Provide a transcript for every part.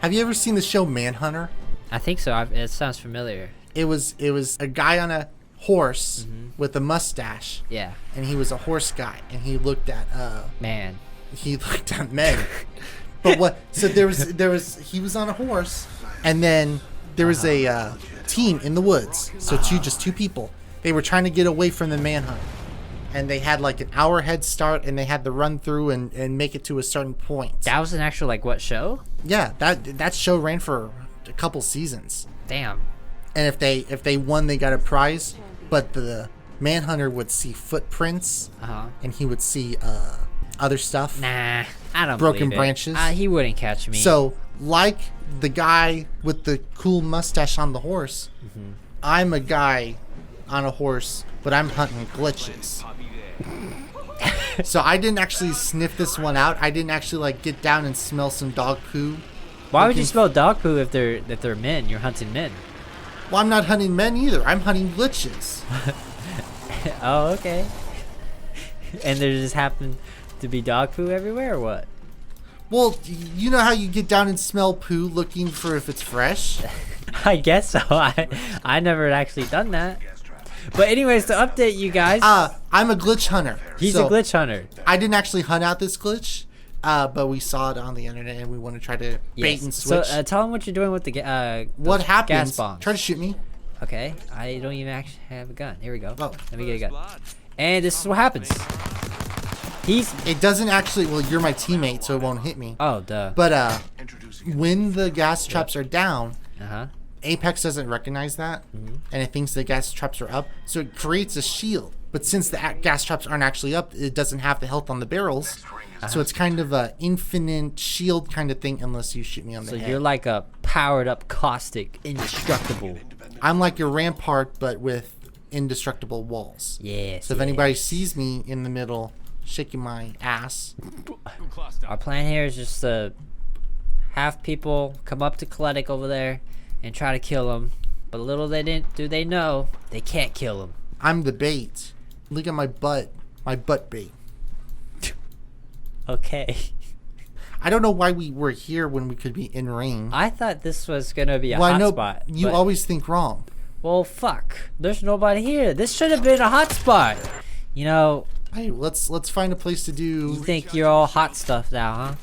Have you ever seen the show Manhunter? I think so. It sounds familiar. It was a guy on a horse with a mustache. Yeah. And he was a horse guy, and he looked at Man. He looked at men. But what? So there was he was on a horse, and then there was a team in the woods. So just two people. They were trying to get away from the manhunt, and they had like an hour head start, and they had to run through and make it to a certain point. That was an actual like what show? Yeah, that show ran for a couple seasons. Damn. And if they won, they got a prize. But the manhunter would see footprints, and he would see other stuff. Nah, I don't broken believe it. branches. He wouldn't catch me. So, like the guy with the cool mustache on the horse, I'm a guy on a horse, but I'm hunting glitches. So I didn't actually sniff this one out. I didn't actually like get down and smell some dog poo. Why would you smell dog poo if they're men? You're hunting men. Well, I'm not hunting men either. I'm hunting glitches. Oh, okay. And there just happened to be dog poo everywhere, or what? Well, you know how you get down and smell poo looking for if it's fresh? I guess so. I never actually done that. But anyways, to update you guys. I'm a glitch hunter. He's a glitch hunter. I didn't actually hunt out this glitch, but we saw it on the internet and we want to try to bait and switch. So tell them what you're doing with the what happens? Gas bombs. Try to shoot me. Okay, I don't even actually have a gun. Here we go. Oh. Let me get a gun. And this is what happens. It doesn't actually. Well, you're my teammate, so it won't hit me. Oh, duh. But when the gas traps are down, Uh-huh. Apex doesn't recognize that, and it thinks the gas traps are up, so it creates a shield. But since the gas traps aren't actually up, it doesn't have the health on the barrels, so it's kind of a infinite shield kind of thing unless you shoot me on the head. So you're like a powered up caustic, indestructible. I'm like a rampart, but with indestructible walls. Yes. So if anybody sees me in the middle shaking my ass, Our plan here is just to have people come up to Kletic over there and try to kill him. But little do they know, they can't kill him. I'm the bait. Look at my butt bait. Okay. I don't know why we were here when we could be in ring. I thought this was gonna be a Well, I know hotspot. you always think wrong. Well, fuck. There's nobody here. This should have been a hotspot. You know, Hey, let's find a place to do. you think you're all hot stuff now, huh?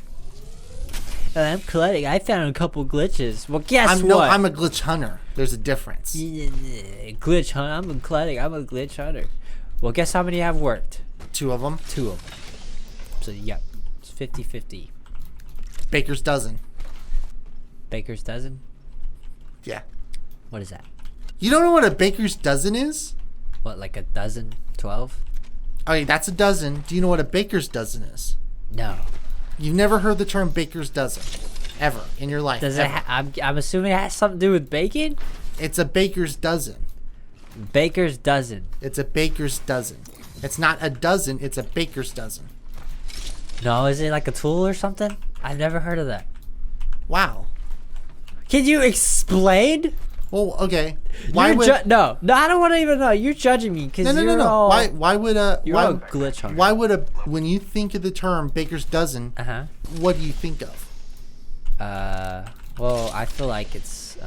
I'm Kletic. I found a couple glitches. Well, guess what? I'm a glitch hunter. There's a difference. Glitch hunter. I'm a Kletic. I'm a glitch hunter. Well, guess how many have worked? 2 of them. 2 of them. So you got 50-50. Baker's dozen. Baker's dozen? Yeah. What is that? You don't know what a baker's dozen is? What, like a dozen? 12? Okay, that's a dozen. Do you know what a baker's dozen is? No. You've never heard the term baker's dozen, ever in your life. Does it? I'm assuming it has something to do with bacon. It's a baker's dozen. Baker's dozen. It's a baker's dozen. It's not a dozen. It's a baker's dozen. No, is it like a tool or something? I've never heard of that. Wow. Can you explain? Well, okay. Why would no, I don't want to even know. You're judging me because no. all Why would a you're all glitch hunter. Why would when you think of the term baker's dozen, what do you think of? Well, I feel like it's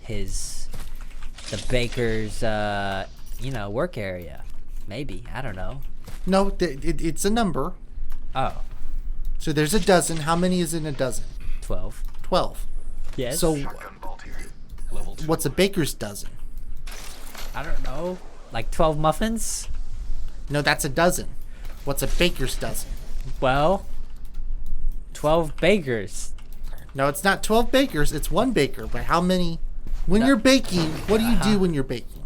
the baker's work area. Maybe, I don't know. No, it's a number. Oh. So there's a dozen. How many is in a dozen? 12. 12. Yes. So what's a baker's dozen? I don't know. Like 12 muffins? No, that's a dozen. What's a baker's dozen? Well, 12 bakers. No, it's not 12 bakers. It's 1 baker. But how many? When you're baking, what do you do when you're baking?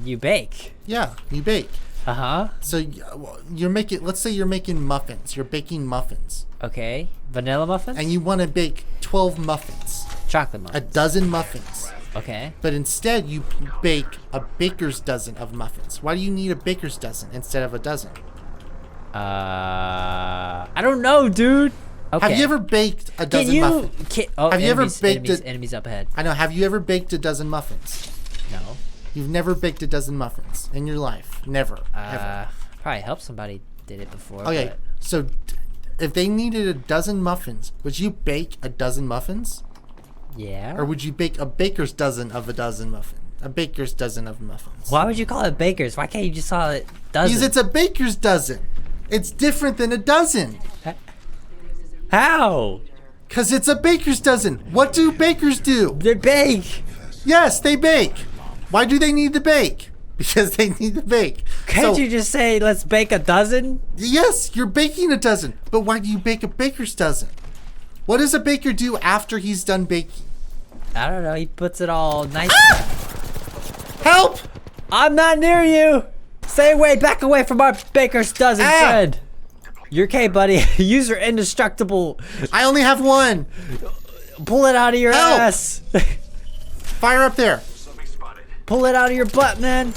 You bake. Yeah, you bake. So you're making. Let's say you're making muffins. You're baking muffins. Okay. Vanilla muffins? And you want to bake 12 muffins. Chocolate muffins. A dozen muffins. Okay. But instead, you bake a baker's dozen of muffins. Why do you need a baker's dozen instead of a dozen? I don't know, dude. Okay. Have you ever baked a dozen muffins? Have you ever baked enemies up ahead? I know. Have you ever baked a dozen muffins? No. You've never baked a dozen muffins in your life. Never. Ever. Probably helped somebody did it before. Okay. But... So if they needed a dozen muffins, would you bake a dozen muffins? Yeah. Or would you bake a baker's dozen of a dozen muffins? A baker's dozen of muffins. Why would you call it bakers? Why can't you just call it dozen? Because it's a baker's dozen. It's different than a dozen. How? Because it's a baker's dozen. What do bakers do? They bake. Yes, they bake. Why do they need to bake? Because they need to bake. Can't So- you just say, let's bake a dozen? Yes, you're baking a dozen. But why do you bake a baker's dozen? What does a baker do after he's done baking? I don't know. He puts it all nice. Help! I'm not near you. Stay away. Back away from our baker's dozen friend. You're okay, buddy. Use your indestructible. I only have one. Pull it out of your Help! ass. Fire up there. Pull it out of your butt, man.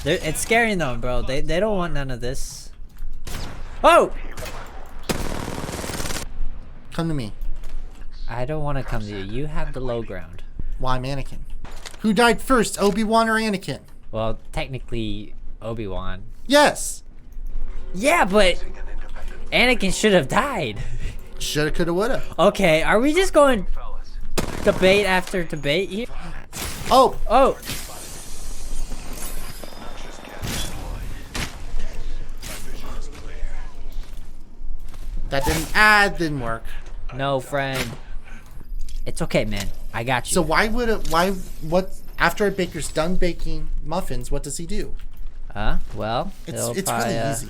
It's scaring them, bro. They don't want none of this. Oh! Come to me. I don't want to come to you. You have the low ground. Why Anakin? Who died first, Obi-Wan or Anakin? Well, technically, Obi-Wan. Yes. Yeah, but Anakin should have died. Shoulda, coulda, woulda. Okay, are we just going debate after debate here? Oh, Oh! that didn't work. No, friend. It's okay, man. I got you. So after a baker's done baking muffins, what does he do? Well, It's really easy.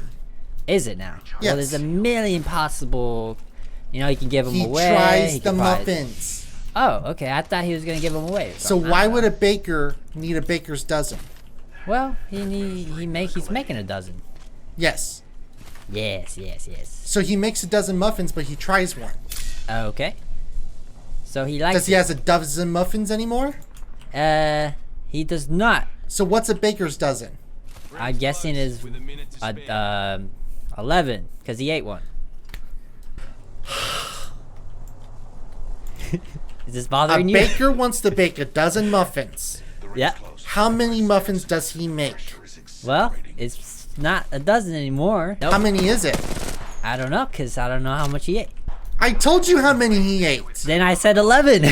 Is it now? Yes. Well, there's a million possible. You know, you can give them He away. tries he the can probably- muffins. Oh, okay. I thought he was gonna give them away. So why would a baker need a baker's dozen? Well, he's making a dozen. Yes. Yes. So he makes a dozen muffins, but he tries one. Okay. So he likes. Does he has a dozen muffins anymore? He does not. So what's a baker's dozen? I'm guessing is 11 because he ate one. Is this A bothering you? baker wants to bake a dozen muffins. Yeah. How many muffins does he make? Well, it's not a dozen anymore. Nope. How many is it? I don't know, because I don't know how much he ate. I told you how many he ate. Then I said 11.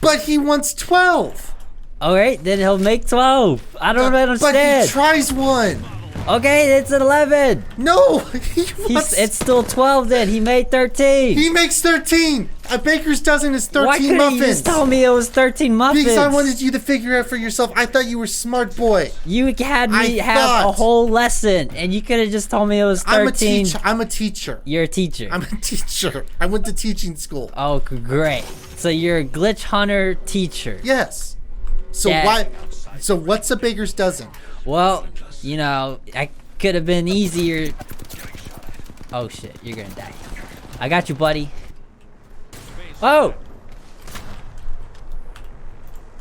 But he wants 12. Alright, then he'll make 12. I don't But understand. he tries one. Okay, it's 11. No, It's still 12 then. He made 13. He makes 13. A baker's dozen is 13 Why couldn't muffins. you just tell me it was 13 muffins? Because I wanted you to figure out for yourself. I thought you were smart boy. You had me I have a thought- whole lesson, and you could have just told me it was 13. I'm a teacher. You're a teacher. I'm a teacher. I went to teaching school. Oh, great. So you're a glitch hunter teacher. Yes. So Yeah. why? So what's a baker's dozen? Well, you know, I could have been easier. Oh shit, you're gonna die. I got you, buddy. Oh!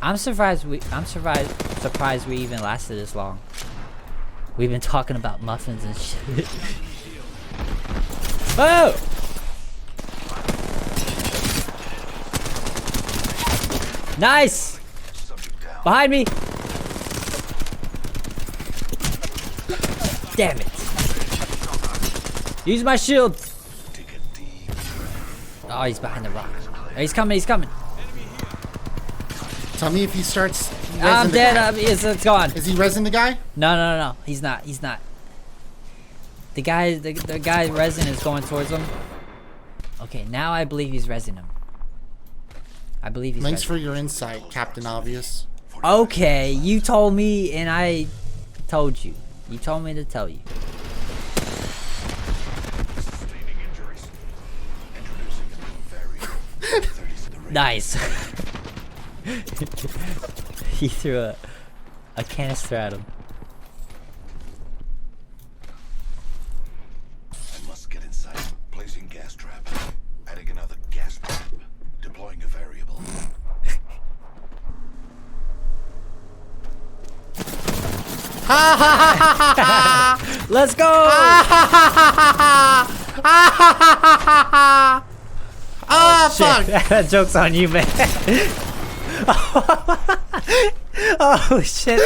I'm surprised we even lasted this long. We've been talking about muffins and shit. Oh! Nice! Behind me! Damn it. Use my shield. Oh, he's behind the rock. Oh, he's coming. Tell me if he starts. I'm resin the dead. guy. It's gone. Is he resin the guy? No. He's not. The guy resin is going towards him. Okay, now I believe he's resin him. I believe he's Thanks resin. for your insight, Captain Obvious. Okay, you told me and I told you. You told me to tell you. Nice. He threw a canister at him. I must get inside. Placing gas trap. Adding another gas trap. Deploying a variable. Let's go! Fuck! That joke's on you, man. Oh shit!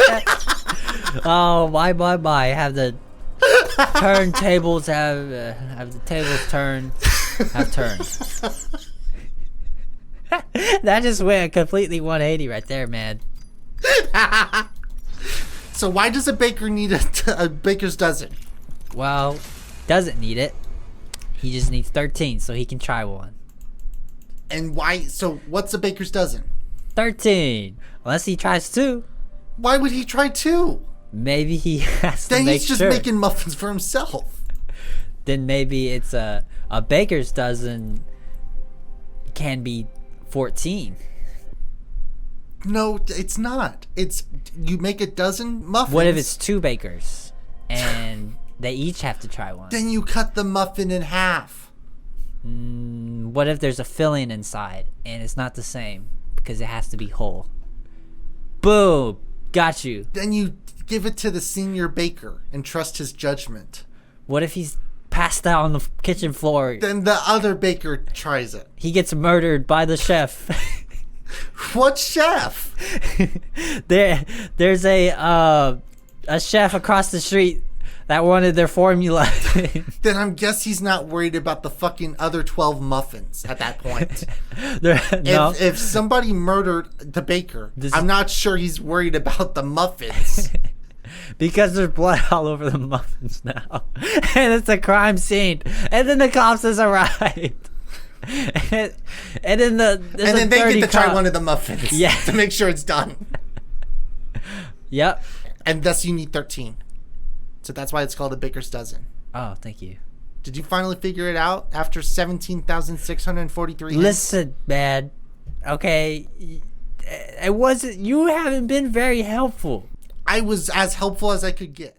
Oh my! I have the Turntables have the tables have turned. That just went completely 180 right there, man. So why does a baker need a baker's dozen? Well, doesn't need it. He just needs 13 so he can try one. And why? So what's a baker's dozen? 13. Unless he tries 2. Why would he try 2? Maybe he has to Then make he's just sure. making muffins for himself. Then maybe it's a baker's dozen can be 14. No, it's not. It's you make a dozen muffins. What if it's 2 bakers and they each have to try one? Then you cut the muffin in half. What if there's a filling inside and it's not the same because it has to be whole? Boom! Got you. Then you give it to the senior baker and trust his judgment. What if he's passed out on the kitchen floor? Then the other baker tries it. He gets murdered by the chef. What chef? There's a chef across the street that wanted their formula. Then I guess he's not worried about the fucking other 12 muffins at that point. No. If somebody murdered the baker, I'm not sure he's worried about the muffins. Because there's blood all over the muffins now. And it's a crime scene. And then the cops has arrived. And then they get to try one of the muffins. Yeah. To make sure it's done. Yep. And thus you need 13. So that's why it's called a baker's dozen. Oh, thank you. Did you finally figure it out after 17,643? Listen, man. Okay. It wasn't. You haven't been very helpful. I was as helpful as I could get.